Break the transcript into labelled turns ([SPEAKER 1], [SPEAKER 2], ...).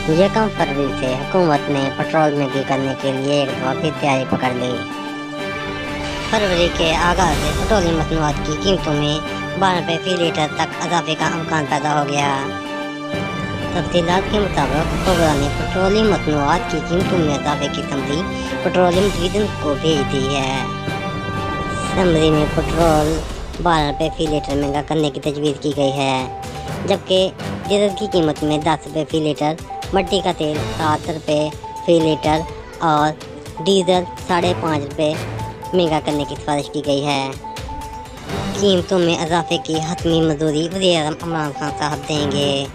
[SPEAKER 1] यकम फरवरी से हुकूमत ने पेट्रोल महंगी करने के लिए एक दफा फिर तैयारी पकड़ ली। फरवरी के आगाज से पेट्रोलियम मसनूआत की कीमतों में 12 रुपये फी लीटर तक इजाफे का अमकान पैदा हो गया। तफसीलात के मुताबिक हुक्मरान ने पेट्रोलियम मसनूआत की कीमतों में इजाफे की समरी पेट्रोलियम डिवीजन को भेज दी है। समरी में पेट्रोल 12 रुपये फी लीटर महंगा करने की तजवीज़ की गई है, जबकि डीजल की कीमत में 10 रुपये फी लीटर, मट्टी का तेल 7 रुपये फी लीटर और डीजल 5.5 रुपये महंगा करने की सिफारिश की गई है। कीमतों में इजाफे की हतमी मंजूरी वज़ीर-ए-आज़म इमरान खान साहब देंगे।